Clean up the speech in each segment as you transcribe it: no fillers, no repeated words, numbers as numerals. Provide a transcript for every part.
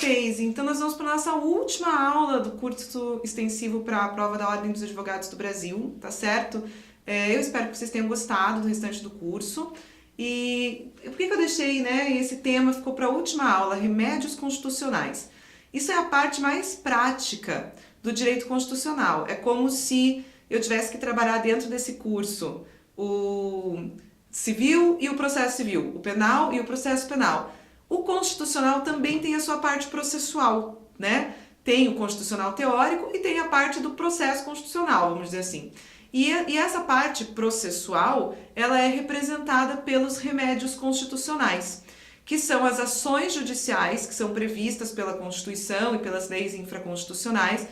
vocês! Então nós vamos para a nossa última aula do curso extensivo para a prova da Ordem dos Advogados do Brasil, tá certo? Eu espero que vocês tenham gostado do restante do curso. E por que eu deixei, né, esse tema ficou para a última aula, remédios constitucionais? Isso é a parte mais prática do direito constitucional. É como se eu tivesse que trabalhar dentro desse curso o civil e o processo civil, o penal e o processo penal. O constitucional também tem a sua parte processual, né? Tem o constitucional teórico e tem a parte do processo constitucional, vamos dizer assim. E essa parte processual, ela é representada pelos remédios constitucionais, que são as ações judiciais que são previstas pela Constituição e pelas leis infraconstitucionais,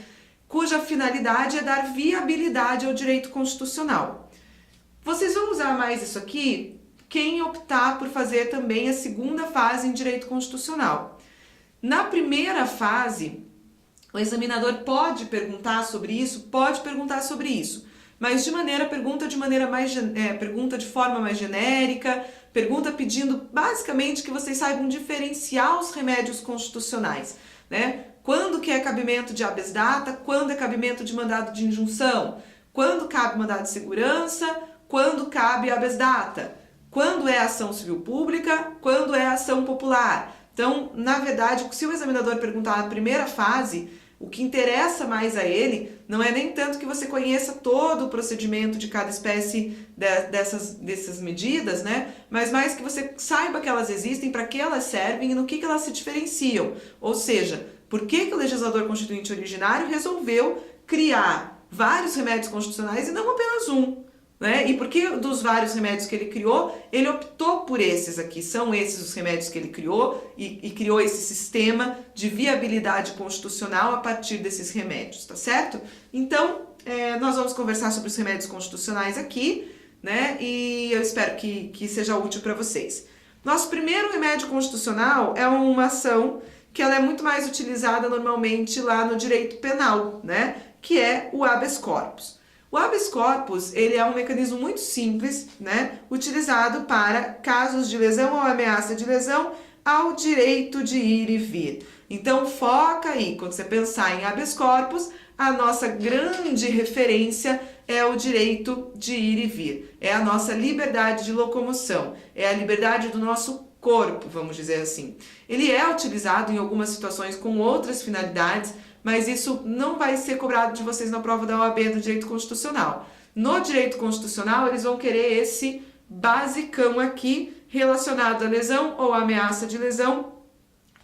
cuja finalidade é dar viabilidade ao direito constitucional. Vocês vão usar mais isso aqui quem optar por fazer também a segunda fase em direito constitucional. Na primeira fase, o examinador pode perguntar sobre isso, mas pergunta de forma mais genérica, pergunta pedindo basicamente que vocês saibam diferenciar os remédios constitucionais, né? Quando que é cabimento de habeas data, quando é cabimento de mandado de injunção, quando cabe mandado de segurança, quando cabe habeas data, quando é ação civil pública, quando é ação popular. Então, na verdade, se o examinador perguntar na primeira fase, o que interessa mais a ele não é nem tanto que você conheça todo o procedimento de cada espécie dessas medidas, né? Mas mais que você saiba que elas existem, para que elas servem e no que elas se diferenciam. Ou seja, por que o legislador constituinte originário resolveu criar vários remédios constitucionais e não apenas um? Né? E por que dos vários remédios que ele criou, ele optou por esses aqui? São esses os remédios que ele criou e criou esse sistema de viabilidade constitucional a partir desses remédios, tá certo? Então, nós vamos conversar sobre os remédios constitucionais aqui, né? E eu espero que seja útil para vocês. Nosso primeiro remédio constitucional é uma ação que ela é muito mais utilizada normalmente lá no direito penal, né? Que é o habeas corpus. O habeas corpus, ele é um mecanismo muito simples, né, utilizado para casos de lesão ou ameaça de lesão ao direito de ir e vir. Então, foca aí, quando você pensar em habeas corpus, a nossa grande referência é o direito de ir e vir. É a nossa liberdade de locomoção, é a liberdade do nosso corpo, vamos dizer assim. Ele é utilizado em algumas situações com outras finalidades, mas isso não vai ser cobrado de vocês na prova da OAB do direito constitucional. No direito constitucional, eles vão querer esse basicão aqui, relacionado à lesão ou ameaça de lesão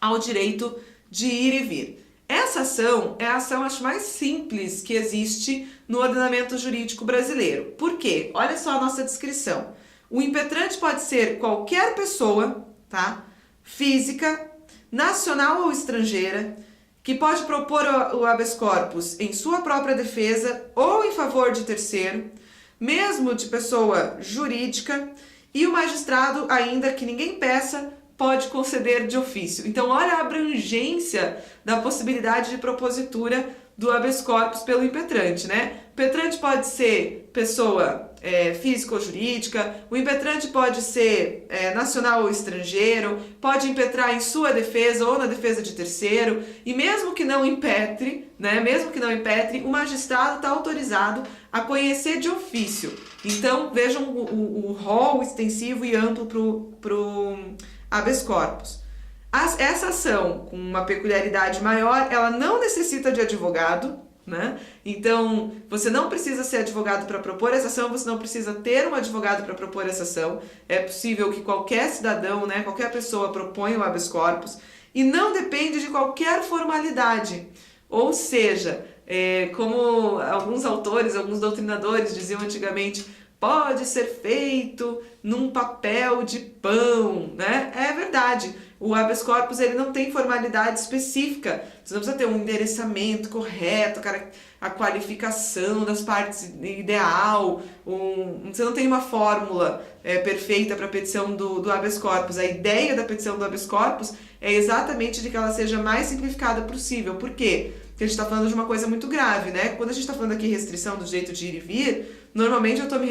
ao direito de ir e vir. Essa ação é a ação, acho, mais simples que existe no ordenamento jurídico brasileiro. Por quê? Olha só a nossa descrição. O impetrante pode ser qualquer pessoa, tá? Física, nacional ou estrangeira, que pode propor o habeas corpus em sua própria defesa ou em favor de terceiro, mesmo de pessoa jurídica, e o magistrado, ainda que ninguém peça, pode conceder de ofício. Então, olha a abrangência da possibilidade de propositura do habeas corpus pelo impetrante, né? O impetrante pode ser pessoa física ou jurídica, o impetrante pode ser nacional ou estrangeiro, pode impetrar em sua defesa ou na defesa de terceiro, e mesmo que não impetre, né, o magistrado está autorizado a conhecer de ofício. Então, vejam o rol extensivo e amplo para o habeas corpus. Essa ação, com uma peculiaridade maior, ela não necessita de advogado, né? Então, você não precisa ser advogado para propor essa ação, você não precisa ter um advogado para propor essa ação. É possível que qualquer cidadão, né, qualquer pessoa proponha o habeas corpus e não depende de qualquer formalidade. Ou seja, como alguns autores, alguns doutrinadores diziam antigamente, pode ser feito num papel de pão, né? É verdade. O habeas corpus, ele não tem formalidade específica. Você não precisa ter um endereçamento correto, a qualificação das partes ideal. Você não tem uma fórmula perfeita para a petição do habeas corpus. A ideia da petição do habeas corpus é exatamente de que ela seja mais simplificada possível. Por quê? Porque a gente está falando de uma coisa muito grave, né? Quando a gente está falando aqui restrição do direito de ir e vir, normalmente eu estou me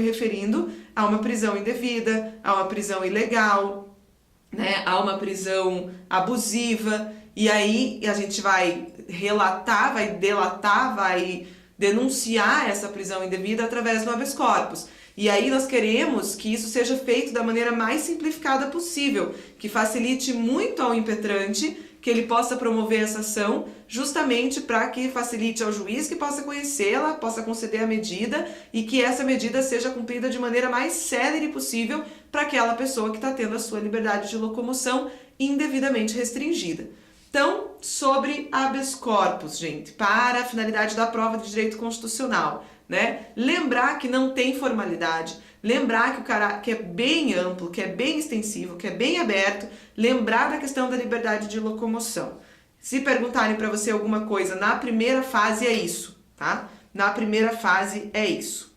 referindo a uma prisão indevida, a uma prisão ilegal, né, a uma prisão abusiva. E aí a gente vai relatar, vai delatar, vai denunciar essa prisão indevida através do habeas corpus. E aí nós queremos que isso seja feito da maneira mais simplificada possível, que facilite muito ao impetrante, que ele possa promover essa ação, justamente para que facilite ao juiz que possa conhecê-la, possa conceder a medida e que essa medida seja cumprida de maneira mais célere possível para aquela pessoa que está tendo a sua liberdade de locomoção indevidamente restringida. Então, sobre habeas corpus, gente, para a finalidade da prova de direito constitucional, né? Lembrar que não tem formalidade, lembrar que é bem amplo, que é bem extensivo, que é bem aberto, lembrar da questão da liberdade de locomoção. Se perguntarem para você alguma coisa na primeira fase, é isso, tá? Na primeira fase é isso.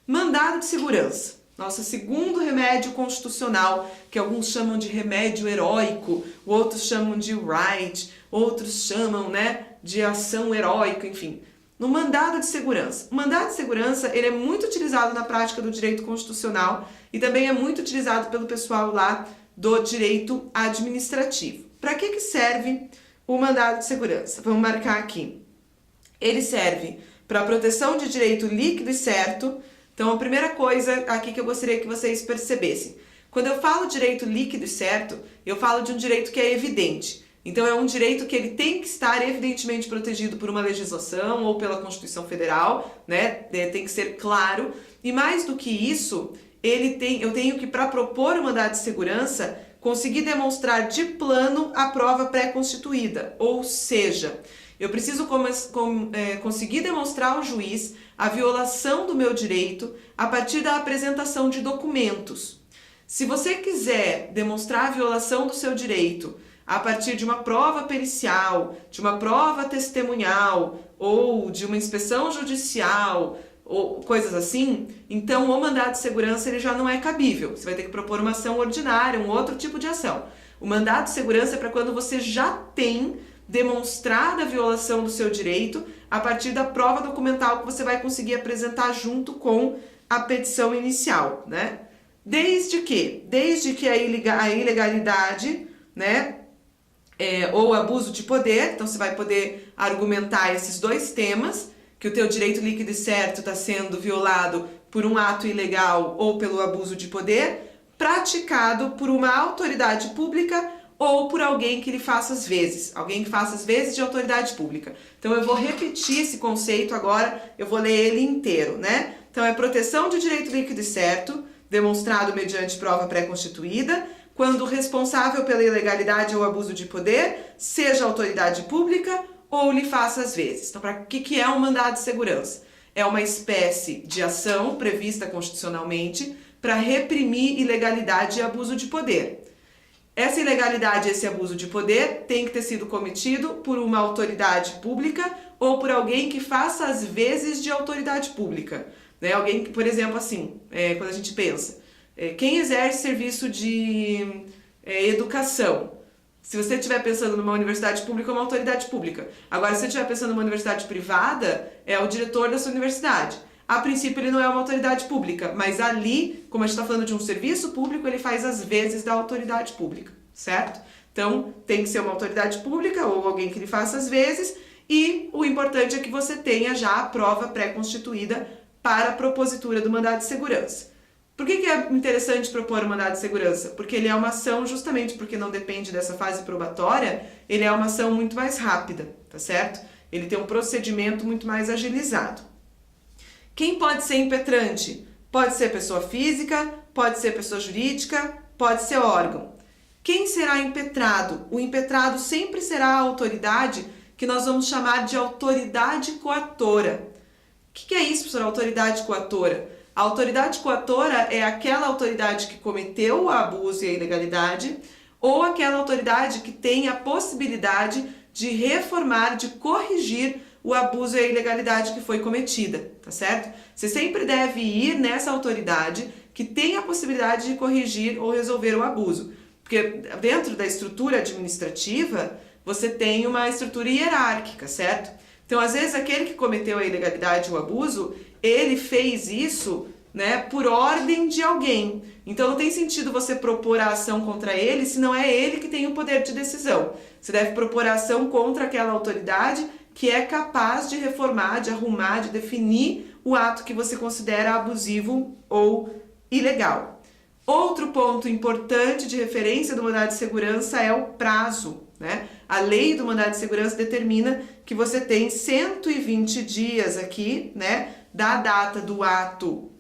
Mandado de segurança. Nosso segundo remédio constitucional, que alguns chamam de remédio heróico, outros chamam de right, outros chamam, né, de ação heróica, enfim. No mandado de segurança. O mandado de segurança, ele é muito utilizado na prática do direito constitucional e também é muito utilizado pelo pessoal lá do direito administrativo. Para que serve o mandado de segurança? Vamos marcar aqui. Ele serve para proteção de direito líquido e certo. Então, a primeira coisa aqui que eu gostaria que vocês percebessem. Quando eu falo direito líquido e certo, eu falo de um direito que é evidente. Então, é um direito que ele tem que estar evidentemente protegido por uma legislação ou pela Constituição Federal, né? Tem que ser claro. E mais do que isso, eu tenho que, para propor o mandado de segurança, conseguir demonstrar de plano a prova pré-constituída. Ou seja, eu preciso conseguir demonstrar ao juiz a violação do meu direito a partir da apresentação de documentos. Se você quiser demonstrar a violação do seu direito a partir de uma prova pericial, de uma prova testemunhal ou de uma inspeção judicial ou coisas assim, então o mandado de segurança ele já não é cabível. Você vai ter que propor uma ação ordinária, um outro tipo de ação. O mandado de segurança é para quando você já tem demonstrada a violação do seu direito a partir da prova documental que você vai conseguir apresentar junto com a petição inicial, né? Desde que a ilegalidade, né, ou abuso de poder, então você vai poder argumentar esses dois temas, que o teu direito líquido e certo está sendo violado por um ato ilegal ou pelo abuso de poder, praticado por uma autoridade pública ou por alguém que lhe faça as vezes, alguém que faça as vezes de autoridade pública. Então eu vou repetir esse conceito agora, eu vou ler ele inteiro, né? Então é proteção de direito líquido e certo, demonstrado mediante prova pré-constituída, quando o responsável pela ilegalidade ou abuso de poder seja autoridade pública ou lhe faça as vezes. Então, para que é um mandado de segurança? É uma espécie de ação prevista constitucionalmente para reprimir ilegalidade e abuso de poder. Essa ilegalidade e esse abuso de poder tem que ter sido cometido por uma autoridade pública ou por alguém que faça as vezes de autoridade pública. Né? Alguém que, por exemplo, assim, quando a gente pensa, quem exerce serviço de educação, se você estiver pensando numa universidade pública, é uma autoridade pública. Agora, se você estiver pensando numa universidade privada, é o diretor da sua universidade. A princípio, ele não é uma autoridade pública, mas ali, como a gente está falando de um serviço público, ele faz as vezes da autoridade pública, certo? Então, tem que ser uma autoridade pública ou alguém que lhe faça as vezes, e o importante é que você tenha já a prova pré-constituída para a propositura do mandado de segurança. Por que é interessante propor o mandado de segurança? Porque ele é uma ação, justamente porque não depende dessa fase probatória, ele é uma ação muito mais rápida, tá certo? Ele tem um procedimento muito mais agilizado. Quem pode ser impetrante? Pode ser pessoa física, pode ser pessoa jurídica, pode ser órgão. Quem será impetrado? O impetrado sempre será a autoridade que nós vamos chamar de autoridade coatora. O que é isso, professora? Autoridade coatora? A autoridade coatora é aquela autoridade que cometeu o abuso e a ilegalidade ou aquela autoridade que tem a possibilidade de reformar, de corrigir o abuso e a ilegalidade que foi cometida, tá certo? Você sempre deve ir nessa autoridade que tem a possibilidade de corrigir ou resolver o abuso, porque dentro da estrutura administrativa você tem uma estrutura hierárquica, certo? Então, às vezes, aquele que cometeu a ilegalidade ou o abuso, ele fez isso né, por ordem de alguém. Então não tem sentido você propor a ação contra ele se não é ele que tem o poder de decisão. Você deve propor a ação contra aquela autoridade que é capaz de reformar, de arrumar, de definir o ato que você considera abusivo ou ilegal. Outro ponto importante de referência do mandado de segurança é o prazo, né? A lei do mandado de segurança determina que você tem 120 dias aqui, né, da data do ato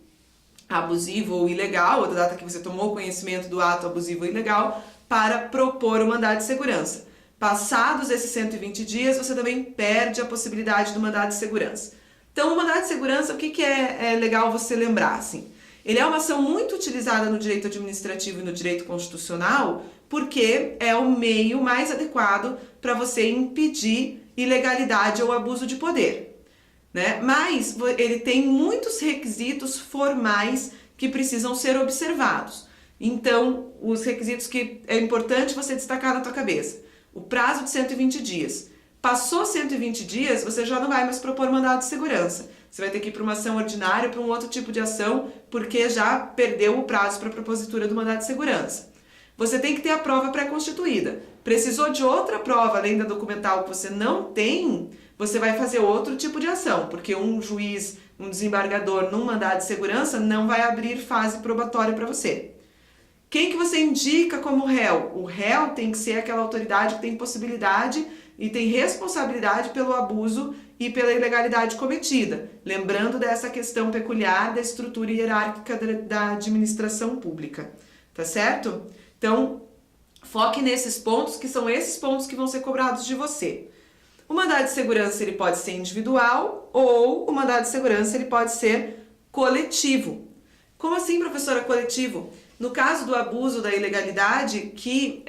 abusivo ou ilegal, ou da data que você tomou conhecimento do ato abusivo ou ilegal, para propor o mandado de segurança. Passados esses 120 dias, você também perde a possibilidade do mandado de segurança. Então, o mandado de segurança, o que é legal você lembrar, assim? Ele é uma ação muito utilizada no direito administrativo e no direito constitucional, porque é o meio mais adequado para você impedir ilegalidade ou abuso de poder, né? Mas ele tem muitos requisitos formais que precisam ser observados. Então, os requisitos que é importante você destacar na tua cabeça. O prazo de 120 dias. Passou 120 dias, você já não vai mais propor mandado de segurança. Você vai ter que ir para uma ação ordinária, para um outro tipo de ação, porque já perdeu o prazo para a propositura do mandado de segurança. Você tem que ter a prova pré-constituída. Precisou de outra prova, além da documental, que você não tem, você vai fazer outro tipo de ação, porque um juiz, um desembargador, num mandado de segurança, não vai abrir fase probatória para você. Quem que você indica como réu? O réu tem que ser aquela autoridade que tem possibilidade e tem responsabilidade pelo abuso e pela ilegalidade cometida. Lembrando dessa questão peculiar da estrutura hierárquica da administração pública. Tá certo? Então, foque nesses pontos, que são esses pontos que vão ser cobrados de você. O mandado de segurança ele pode ser individual ou o mandado de segurança ele pode ser coletivo. Como assim, professora, coletivo? No caso do abuso da ilegalidade, que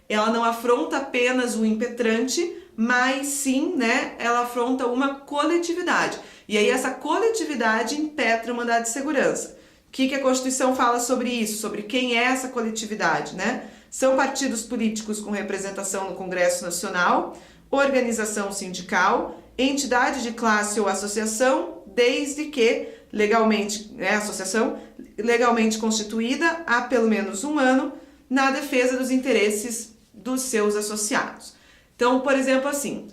ela não afronta apenas o impetrante, mas sim, né, ela afronta uma coletividade. E aí essa coletividade impetra o mandado de segurança. O que a Constituição fala sobre isso? Sobre quem é essa coletividade, né? São partidos políticos com representação no Congresso Nacional, organização sindical, entidade de classe ou associação, desde que legalmente, associação legalmente constituída há pelo menos um ano na defesa dos interesses dos seus associados. Então, por exemplo, assim,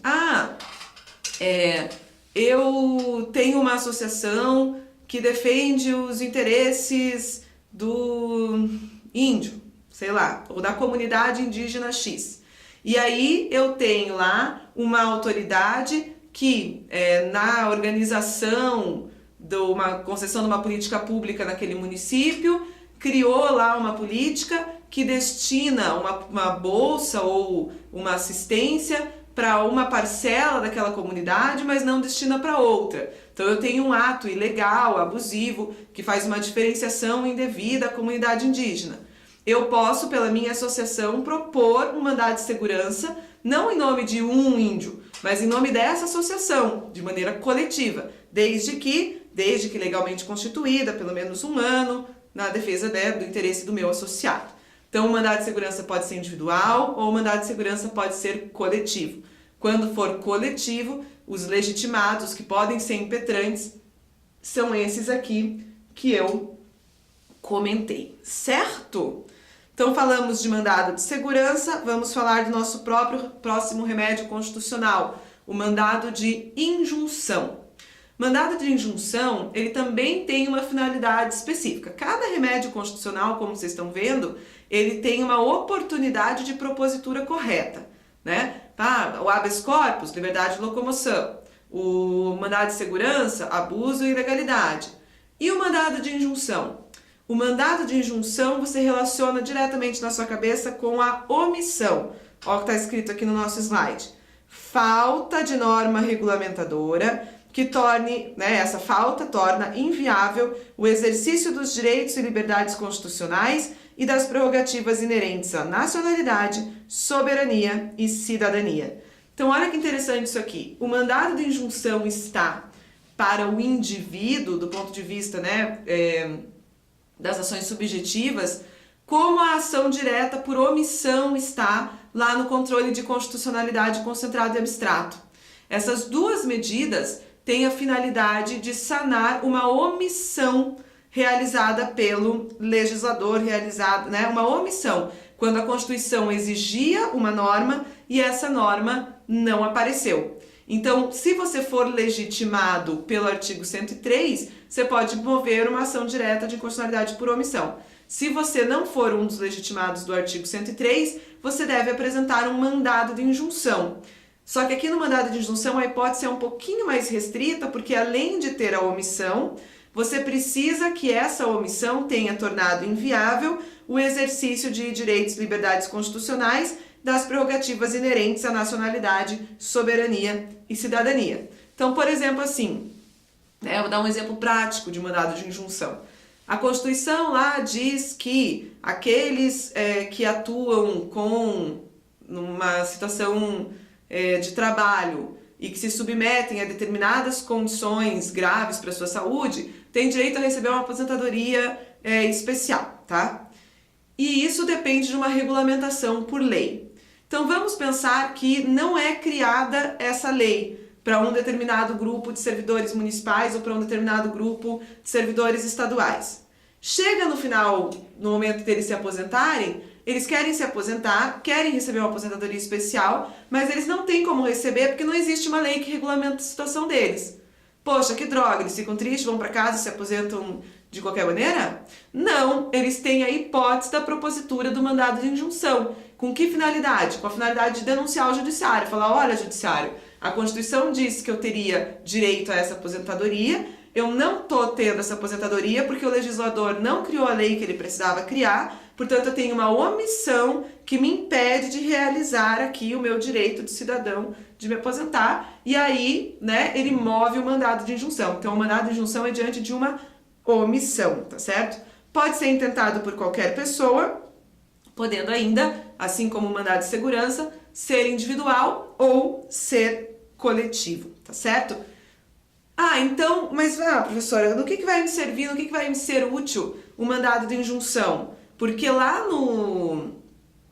eu tenho uma associação que defende os interesses do índio, sei lá, ou da comunidade indígena X. E aí eu tenho lá uma autoridade que, na organização de uma concessão de uma política pública naquele município, criou lá uma política que destina uma bolsa ou uma assistência para uma parcela daquela comunidade, mas não destina para outra. Então eu tenho um ato ilegal, abusivo, que faz uma diferenciação indevida à comunidade indígena. Eu posso, pela minha associação, propor um mandado de segurança, não em nome de um índio, mas em nome dessa associação, de maneira coletiva, desde que legalmente constituída, pelo menos um ano, na defesa do interesse do meu associado. Então, o mandado de segurança pode ser individual ou o mandado de segurança pode ser coletivo. Quando for coletivo, os legitimados que podem ser impetrantes são esses aqui que eu comentei, certo? Então, falamos de mandado de segurança, vamos falar do nosso próximo remédio constitucional, o mandado de injunção. Mandado de injunção, ele também tem uma finalidade específica. Cada remédio constitucional, como vocês estão vendo, ele tem uma oportunidade de propositura correta, né? O habeas corpus, liberdade de locomoção. O mandado de segurança, abuso e ilegalidade. E o mandado de injunção? O mandado de injunção você relaciona diretamente na sua cabeça com a omissão. Olha o que está escrito aqui no nosso slide. Falta de norma regulamentadora que torne, essa falta torna inviável o exercício dos direitos e liberdades constitucionais e das prerrogativas inerentes à nacionalidade, soberania e cidadania. Então, olha que interessante isso aqui. O mandado de injunção está para o indivíduo, do ponto de vista, das ações subjetivas, como a ação direta por omissão está lá no controle de constitucionalidade concentrado e abstrato. Essas duas medidas têm a finalidade de sanar uma omissão realizada pelo legislador, realizada, né, uma omissão, quando a Constituição exigia uma norma e essa norma não apareceu. Então, se você for legitimado pelo artigo 103, você pode mover uma ação direta de inconstitucionalidade por omissão. Se você não for um dos legitimados do artigo 103, você deve apresentar um mandado de injunção. Só que aqui no mandado de injunção a hipótese é um pouquinho mais restrita, porque além de ter a omissão, você precisa que essa omissão tenha tornado inviável o exercício de direitos e liberdades constitucionais das prerrogativas inerentes à nacionalidade, soberania e cidadania. Então, por exemplo, assim, né, eu vou dar um exemplo prático de mandado de injunção. A Constituição lá diz que aqueles que atuam numa situação de trabalho e que se submetem a determinadas condições graves para a sua saúde, têm direito a receber uma aposentadoria especial, tá? E isso depende de uma regulamentação por lei. Então vamos pensar que não é criada essa lei para um determinado grupo de servidores municipais ou para um determinado grupo de servidores estaduais. Chega no final, no momento deles se aposentarem, eles querem se aposentar, querem receber uma aposentadoria especial, mas eles não têm como receber porque não existe uma lei que regulamenta a situação deles. Poxa, que droga, eles ficam tristes, vão para casa e se aposentam de qualquer maneira? Não, eles têm a hipótese da propositura do mandado de injunção. Com que finalidade? Com a finalidade de denunciar o judiciário, falar, olha, judiciário, a Constituição diz que eu teria direito a essa aposentadoria, eu não estou tendo essa aposentadoria porque o legislador não criou a lei que ele precisava criar, portanto eu tenho uma omissão que me impede de realizar aqui o meu direito de cidadão de me aposentar, e aí, né, ele move o mandado de injunção. Então o mandado de injunção é diante de uma omissão, tá certo? Pode ser intentado por qualquer pessoa, podendo ainda, assim como o mandado de segurança, ser individual ou ser coletivo, tá certo? Então, mas professora, no que vai me servir, no que vai me ser útil o mandado de injunção? Porque lá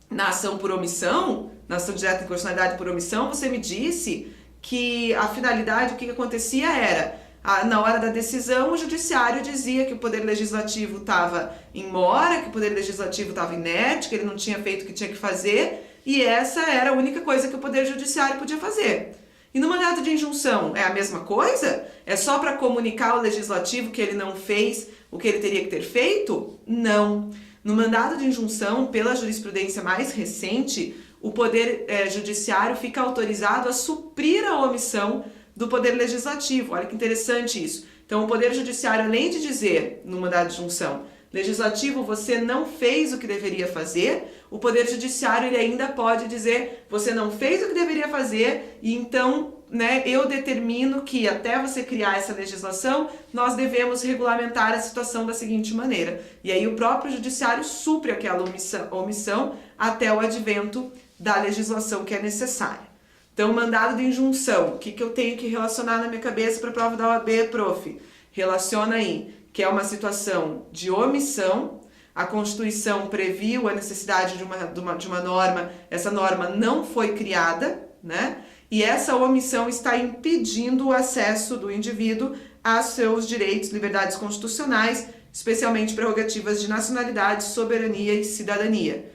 na ação por omissão, na ação direta de inconstitucionalidade por omissão, você me disse que a finalidade, o que acontecia era, na hora da decisão, o judiciário dizia que o poder legislativo estava em mora, que o poder legislativo estava inerte, que ele não tinha feito o que tinha que fazer, e essa era a única coisa que o poder judiciário podia fazer. E no mandado de injunção é a mesma coisa? É só para comunicar ao legislativo que ele não fez o que ele teria que ter feito? Não. No mandado de injunção, pela jurisprudência mais recente, o poder judiciário fica autorizado a suprir a omissão do poder legislativo. Olha que interessante isso. Então, o poder judiciário, além de dizer no mandado de injunção, legislativo, você não fez o que deveria fazer, o poder judiciário ele ainda pode dizer, você não fez o que deveria fazer, e então, né, eu determino que até você criar essa legislação, nós devemos regulamentar a situação da seguinte maneira. E aí o próprio judiciário supre aquela omissão até o advento da legislação que é necessária. Então, mandado de injunção, o que eu tenho que relacionar na minha cabeça para a prova da OAB, prof? Relaciona aí que é uma situação de omissão, a Constituição previu a necessidade de uma norma, essa norma não foi criada, né? E essa omissão está impedindo o acesso do indivíduo a seus direitos, liberdades constitucionais, especialmente prerrogativas de nacionalidade, soberania e cidadania.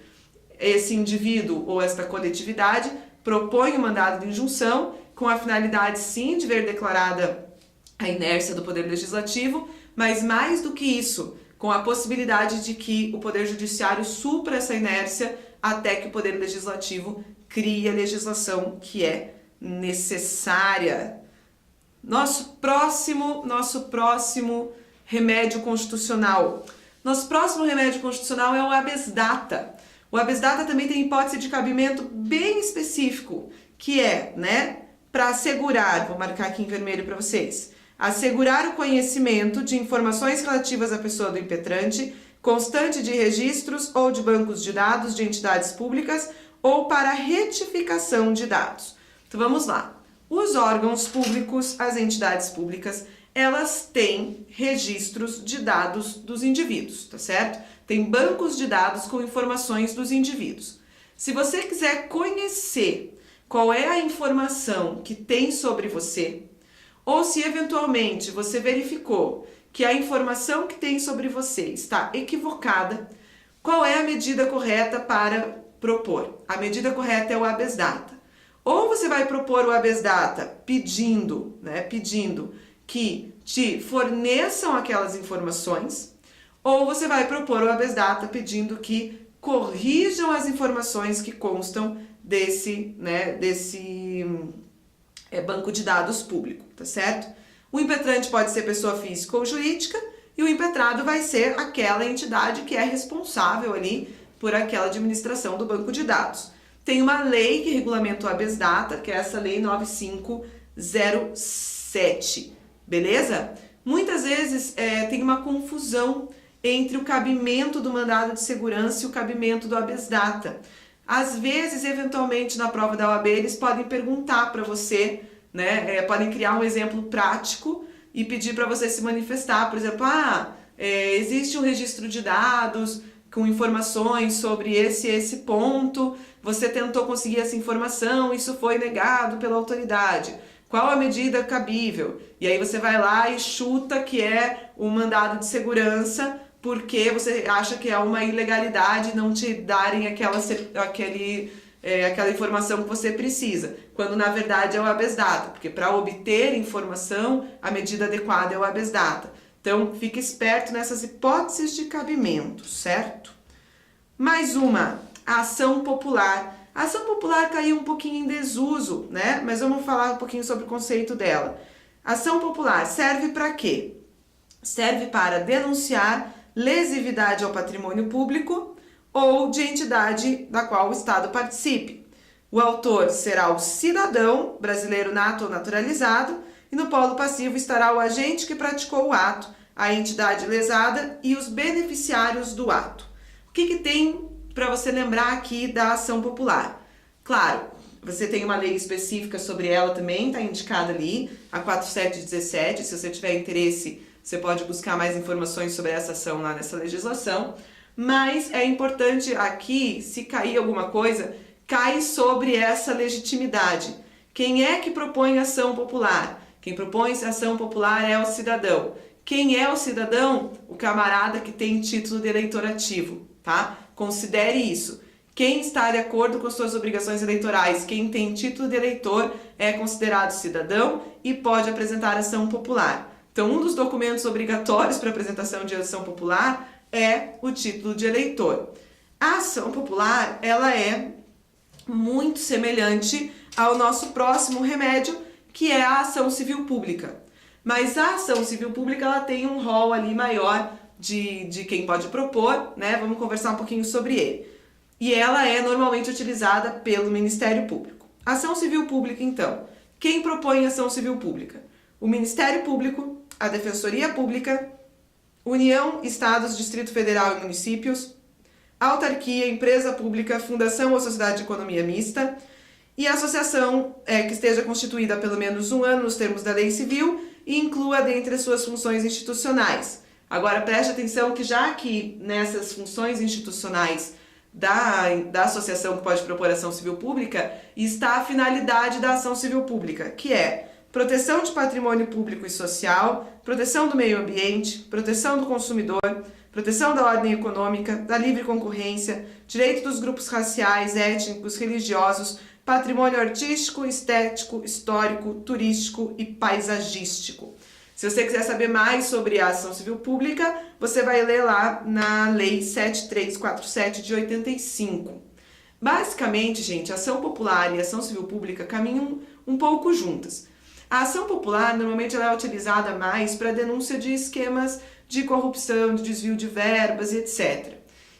Esse indivíduo ou esta coletividade propõe o mandado de injunção com a finalidade, sim, de ver declarada a inércia do Poder Legislativo, mas mais do que isso, com a possibilidade de que o Poder Judiciário supra essa inércia até que o Poder Legislativo crie a legislação que é necessária. Nosso próximo remédio constitucional. Nosso próximo remédio constitucional é o habeas data. O habeas data também tem hipótese de cabimento bem específico, que é, né, para assegurar, vou marcar aqui em vermelho para vocês, assegurar o conhecimento de informações relativas à pessoa do impetrante, constante de registros ou de bancos de dados de entidades públicas ou para retificação de dados. Então vamos lá. Os órgãos públicos, as entidades públicas, elas têm registros de dados dos indivíduos, tá certo? Tem bancos de dados com informações dos indivíduos. Se você quiser conhecer qual é a informação que tem sobre você, ou se eventualmente você verificou que a informação que tem sobre você está equivocada, qual é a medida correta para propor? A medida correta é o habeas data. Ou você vai propor o habeas data pedindo que te forneçam aquelas informações, ou você vai propor o habeas data pedindo que corrijam as informações que constam desse banco de dados público, tá certo? O impetrante pode ser pessoa física ou jurídica e o impetrado vai ser aquela entidade que é responsável ali por aquela administração do banco de dados. Tem uma lei que regulamenta o habeas data, que é essa lei 9507, beleza? Muitas vezes tem uma confusão entre o cabimento do mandado de segurança e o cabimento do habeas data. Às vezes, eventualmente, na prova da OAB, eles podem perguntar para você, podem criar um exemplo prático e pedir para você se manifestar. Por exemplo, existe um registro de dados com informações sobre esse ponto, você tentou conseguir essa informação, isso foi negado pela autoridade. Qual a medida cabível? E aí você vai lá e chuta que é um mandado de segurança, porque você acha que é uma ilegalidade não te darem aquela informação que você precisa, quando na verdade é o habeas data, porque para obter informação, a medida adequada é o habeas data. Então, fique esperto nessas hipóteses de cabimento, certo? Mais uma, a ação popular. A ação popular caiu um pouquinho em desuso, né? Mas vamos falar um pouquinho sobre o conceito dela. Ação popular serve para quê? Serve para denunciar lesividade ao patrimônio público ou de entidade da qual o Estado participe. O autor será o cidadão brasileiro nato ou naturalizado e no polo passivo estará o agente que praticou o ato, a entidade lesada e os beneficiários do ato. O que tem para você lembrar aqui da ação popular? Claro, você tem uma lei específica sobre ela também, está indicada ali, a 4717, se você tiver interesse, você pode buscar mais informações sobre essa ação lá nessa legislação, mas é importante aqui, se cair alguma coisa, cai sobre essa legitimidade. Quem é que propõe ação popular? Quem propõe ação popular é o cidadão. Quem é o cidadão? O camarada que tem título de eleitor ativo, tá? Considere isso. Quem está de acordo com suas obrigações eleitorais, quem tem título de eleitor, é considerado cidadão e pode apresentar ação popular. Então, um dos documentos obrigatórios para apresentação de ação popular é o título de eleitor. A ação popular, ela é muito semelhante ao nosso próximo remédio, que é a ação civil pública. Mas a ação civil pública, ela tem um rol ali maior de quem pode propor, né? Vamos conversar um pouquinho sobre ele. E ela é normalmente utilizada pelo Ministério Público. Ação civil pública, então. Quem propõe ação civil pública? O Ministério Público, a Defensoria Pública, União, Estados, Distrito Federal e Municípios, autarquia, empresa pública, fundação ou sociedade de economia mista e associação que esteja constituída há pelo menos um ano nos termos da lei civil e inclua dentre as suas funções institucionais. Agora preste atenção que já que nessas funções institucionais da associação que pode propor ação civil pública está a finalidade da ação civil pública, que é proteção de patrimônio público e social, proteção do meio ambiente, proteção do consumidor, proteção da ordem econômica, da livre concorrência, direito dos grupos raciais, étnicos, religiosos, patrimônio artístico, estético, histórico, turístico e paisagístico. Se você quiser saber mais sobre a ação civil pública, você vai ler lá na Lei 7347 de 85. Basicamente, gente, a ação popular e a ação civil pública caminham um pouco juntas. A ação popular, normalmente, ela é utilizada mais para denúncia de esquemas de corrupção, de desvio de verbas e etc.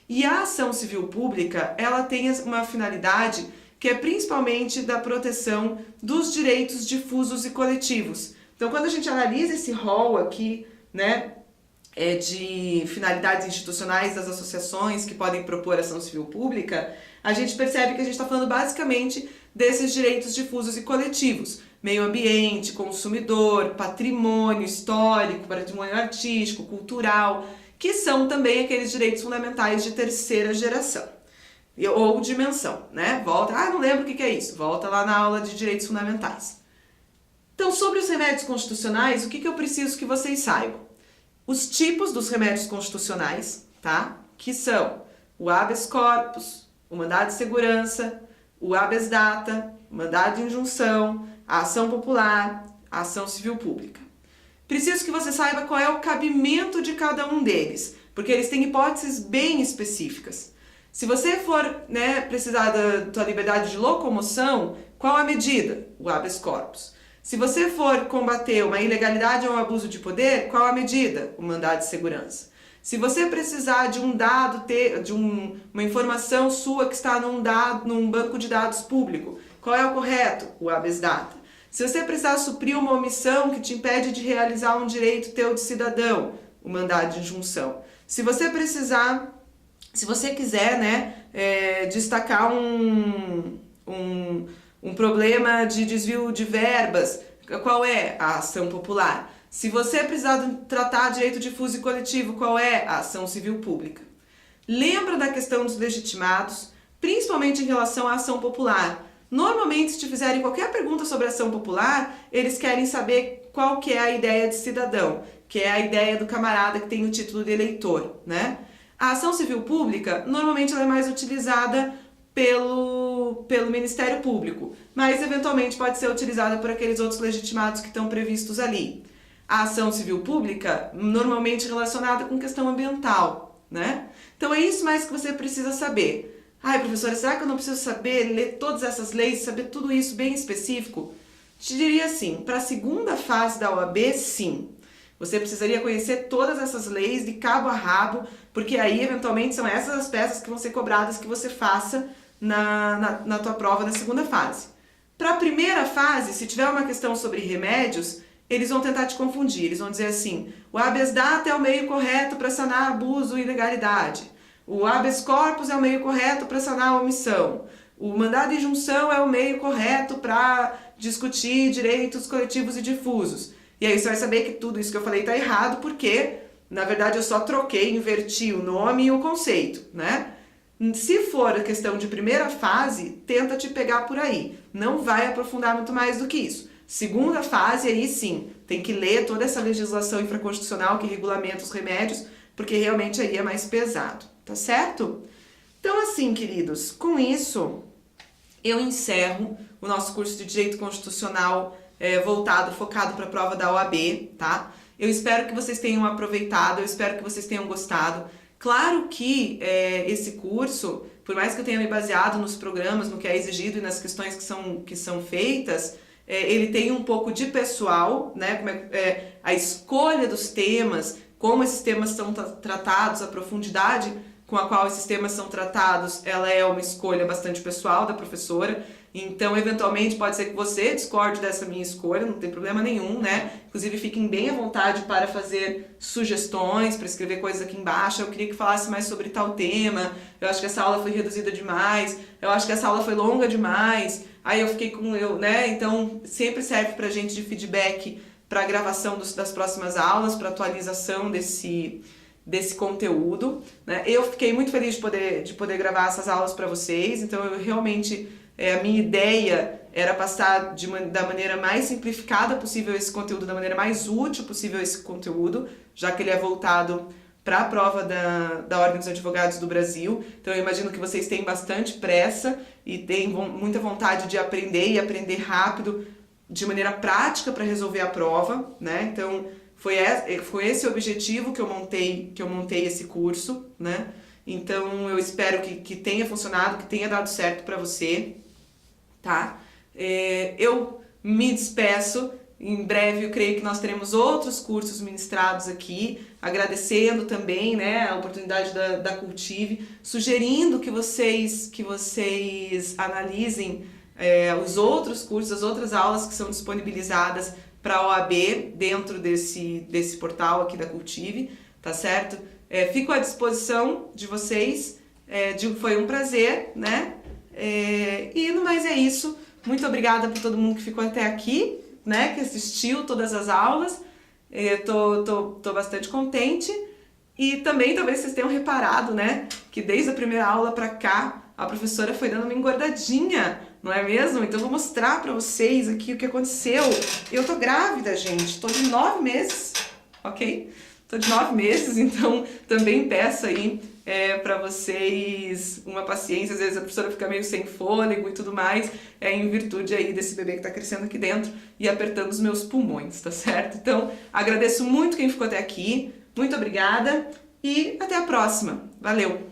E a ação civil pública, ela tem uma finalidade que é principalmente da proteção dos direitos difusos e coletivos. Então, quando a gente analisa esse rol aqui, né, de finalidades institucionais das associações que podem propor ação civil pública, a gente percebe que a gente está falando basicamente desses direitos difusos e coletivos. Meio ambiente, consumidor, patrimônio histórico, patrimônio artístico, cultural, que são também aqueles direitos fundamentais de terceira geração ou dimensão, né? Volta, não lembro o que é isso, volta lá na aula de direitos fundamentais. Então, sobre os remédios constitucionais, o que eu preciso que vocês saibam? os tipos dos remédios constitucionais, tá? Que são o habeas corpus, o mandado de segurança, o habeas data, o mandado de injunção, a ação popular, a ação civil pública. Preciso que você saiba qual é o cabimento de cada um deles, porque eles têm hipóteses bem específicas. Se você for, precisar da tua liberdade de locomoção, qual a medida? O habeas corpus. Se você for combater uma ilegalidade ou um abuso de poder, qual a medida? O mandado de segurança. Se você precisar de um dado, uma informação sua que está num banco de dados público, qual é o correto? O habeas data. Se você precisar suprir uma omissão que te impede de realizar um direito teu de cidadão, o mandado de injunção. Se você quiser, destacar um problema de desvio de verbas, qual é? A ação popular. Se você precisar tratar direito difuso e coletivo, qual é? A ação civil pública. Lembra da questão dos legitimados, principalmente em relação à ação popular. Normalmente, se te fizerem qualquer pergunta sobre a ação popular, eles querem saber qual que é a ideia de cidadão, que é a ideia do camarada que tem o título de eleitor, né? A ação civil pública, normalmente ela é mais utilizada pelo Ministério Público, mas eventualmente pode ser utilizada por aqueles outros legitimados que estão previstos ali. A ação civil pública, normalmente relacionada com questão ambiental, né? Então é isso mais que você precisa saber. Ai, professora, será que eu não preciso saber, ler todas essas leis, saber tudo isso bem específico? Te diria assim, para a segunda fase da OAB, sim. Você precisaria conhecer todas essas leis de cabo a rabo, porque aí, eventualmente, são essas as peças que vão ser cobradas que você faça na tua prova na segunda fase. Para a primeira fase, se tiver uma questão sobre remédios, eles vão tentar te confundir. Eles vão dizer assim, o habeas data é o meio correto para sanar abuso e ilegalidade. O habeas corpus é o meio correto para sanar a omissão. O mandado de injunção é o meio correto para discutir direitos coletivos e difusos. E aí você vai saber que tudo isso que eu falei está errado, porque, na verdade, eu só troquei, inverti o nome e o conceito, né? Se for a questão de primeira fase, tenta te pegar por aí. Não vai aprofundar muito mais do que isso. Segunda fase, aí sim, tem que ler toda essa legislação infraconstitucional que regulamenta os remédios, porque realmente aí é mais pesado, tá certo? Então, assim, queridos, com isso, eu encerro o nosso curso de Direito Constitucional focado para a prova da OAB, tá? Eu espero que vocês tenham aproveitado, eu espero que vocês tenham gostado. Claro que esse curso, por mais que eu tenha me baseado nos programas, no que é exigido e nas questões que são feitas, ele tem um pouco de pessoal, né? A escolha dos temas, como esses temas são tratados, a profundidade com a qual esses temas são tratados, ela é uma escolha bastante pessoal da professora. Então, eventualmente, pode ser que você discorde dessa minha escolha, não tem problema nenhum, né? Inclusive, fiquem bem à vontade para fazer sugestões, para escrever coisas aqui embaixo. Eu queria que falasse mais sobre tal tema, eu acho que essa aula foi reduzida demais, eu acho que essa aula foi longa demais, aí eu fiquei né? Então, sempre serve pra gente de feedback para a gravação das próximas aulas, para atualização desse conteúdo, né? Eu fiquei muito feliz de poder gravar essas aulas para vocês, então eu realmente... a minha ideia era passar da maneira mais simplificada possível esse conteúdo, da maneira mais útil possível esse conteúdo, já que ele é voltado para a prova da Ordem dos Advogados do Brasil. Então eu imagino que vocês têm bastante pressa e têm muita vontade de aprender e aprender rápido, de maneira prática para resolver a prova, né? Então foi esse o objetivo que eu montei esse curso, né? Então eu espero que tenha funcionado, que tenha dado certo para você, tá? Eu me despeço, em breve eu creio que nós teremos outros cursos ministrados aqui, agradecendo também, né, a oportunidade da Cultive, sugerindo que vocês analisem os outros cursos, as outras aulas que são disponibilizadas para a OAB dentro desse portal aqui da Cultive, tá certo? Fico à disposição de vocês, foi um prazer, né? E no mais é isso. Muito obrigada por todo mundo que ficou até aqui, né? Que assistiu todas as aulas. Tô bastante contente. E também talvez vocês tenham reparado, né? Que desde a primeira aula pra cá, a professora foi dando uma engordadinha, não é mesmo? Então eu vou mostrar pra vocês aqui o que aconteceu. Eu tô grávida, gente. Tô de 9 meses, ok? tô de 9 meses, então também peço aí para vocês uma paciência, às vezes a professora fica meio sem fôlego e tudo mais, em virtude aí desse bebê que está crescendo aqui dentro e apertando os meus pulmões, tá certo? Então, agradeço muito quem ficou até aqui, muito obrigada e até a próxima. Valeu!